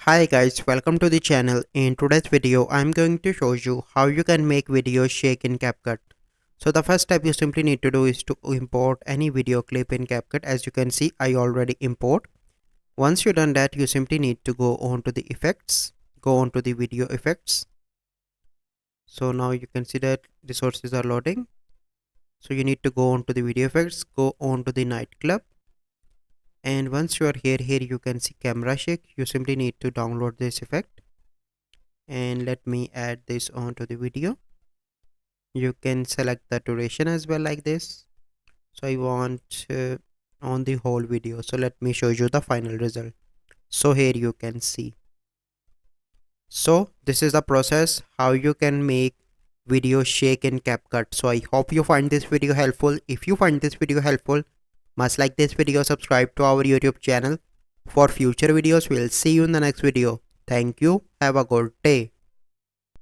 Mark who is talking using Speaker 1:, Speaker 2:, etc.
Speaker 1: Hi guys, welcome to the channel. In today's video, I'm going to show you how you can make videos shake in CapCut. So the first step you simply need to do is to import any video clip in CapCut. As you can see, I already import. Once you've done that, you simply need to go on to the effects, go on to the video effects. So now you can see that the sources are loading. So you need to go on to the video effects, go on to the nightclub. And once you are here you can see camera shake. You simply need to download this effect. And let me add this onto the video. You can select the duration as well like this. So I want on the whole video. So let me show you the final result. So here you can see. So this is the process how you can make video shake in CapCut. So I hope you find this video helpful. If you find this video helpful, must like this video, subscribe to our YouTube channel for future videos. We'll see you in the next video. Thank you. Have a good day.